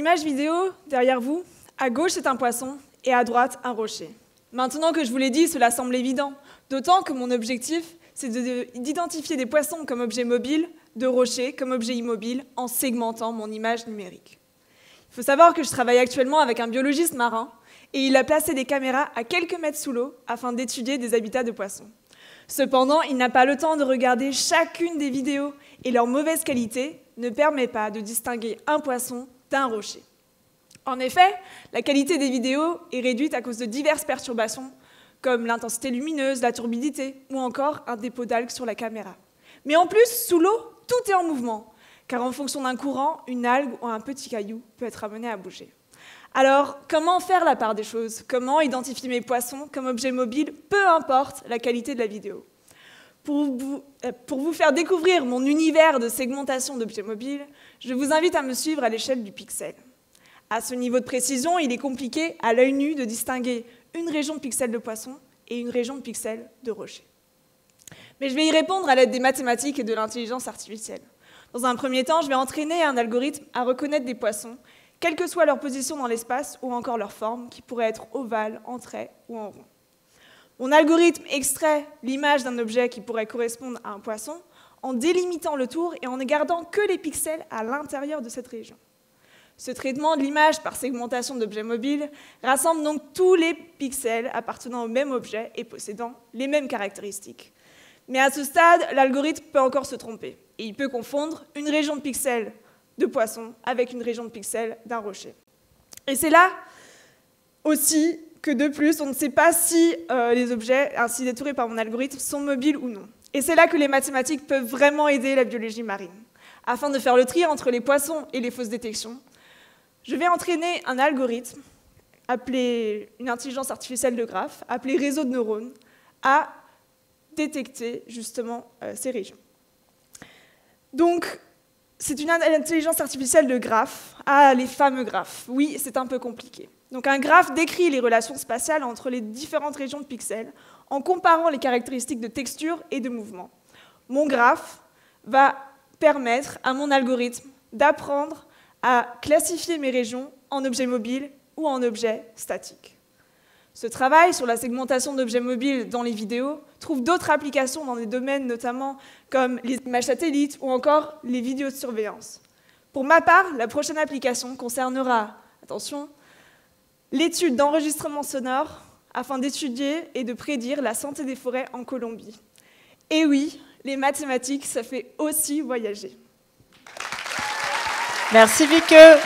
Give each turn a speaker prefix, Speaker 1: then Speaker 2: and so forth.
Speaker 1: l'image vidéo, derrière vous, à gauche c'est un poisson et à droite un rocher. Maintenant que je vous l'ai dit, cela semble évident, d'autant que mon objectif, c'est d'identifier des poissons comme objets mobiles, de rochers comme objets immobiles, en segmentant mon image numérique. Il faut savoir que je travaille actuellement avec un biologiste marin, et il a placé des caméras à quelques mètres sous l'eau afin d'étudier des habitats de poissons. Cependant, il n'a pas le temps de regarder chacune des vidéos, et leur mauvaise qualité ne permet pas de distinguer un poisson d'un rocher. En effet, la qualité des vidéos est réduite à cause de diverses perturbations, comme l'intensité lumineuse, la turbidité, ou encore un dépôt d'algues sur la caméra. Mais en plus, sous l'eau, tout est en mouvement, car en fonction d'un courant, une algue ou un petit caillou peut être amené à bouger. Alors, comment faire la part des choses? Comment identifier mes poissons comme objets mobiles, peu importe la qualité de la vidéo? Pour vous faire découvrir mon univers de segmentation d'objets mobiles, je vous invite à me suivre à l'échelle du pixel. À ce niveau de précision, il est compliqué à l'œil nu de distinguer une région de pixels de poisson et une région de pixels de rocher. Mais je vais y répondre à l'aide des mathématiques et de l'intelligence artificielle. Dans un premier temps, je vais entraîner un algorithme à reconnaître des poissons, quelle que soit leur position dans l'espace ou encore leur forme, qui pourrait être ovale, en trait ou en rond. Mon algorithme extrait l'image d'un objet qui pourrait correspondre à un poisson en délimitant le tour et en ne gardant que les pixels à l'intérieur de cette région. Ce traitement de l'image par segmentation d'objets mobiles rassemble donc tous les pixels appartenant au même objet et possédant les mêmes caractéristiques. Mais à ce stade, l'algorithme peut encore se tromper et il peut confondre une région de pixels de poisson avec une région de pixels d'un rocher. Et c'est là aussi que de plus, on ne sait pas si les objets ainsi détourés par mon algorithme sont mobiles ou non. Et c'est là que les mathématiques peuvent vraiment aider la biologie marine. Afin de faire le tri entre les poissons et les fausses détections, je vais entraîner un algorithme, appelé une intelligence artificielle de graphes, appelé réseau de neurones, à détecter justement ces régions. Donc, c'est une intelligence artificielle de graphes, les fameux graphes. Oui, c'est un peu compliqué. Donc, un graphe décrit les relations spatiales entre les différentes régions de pixels en comparant les caractéristiques de texture et de mouvement. Mon graphe va permettre à mon algorithme d'apprendre à classifier mes régions en objets mobiles ou en objets statiques. Ce travail sur la segmentation d'objets mobiles dans les vidéos trouve d'autres applications dans des domaines notamment comme les images satellites ou encore les vidéos de surveillance. Pour ma part, la prochaine application concernera, attention, l'étude d'enregistrement sonore afin d'étudier et de prédire la santé des forêts en Colombie. Et oui, les mathématiques, ça fait aussi voyager.
Speaker 2: Merci Wieke.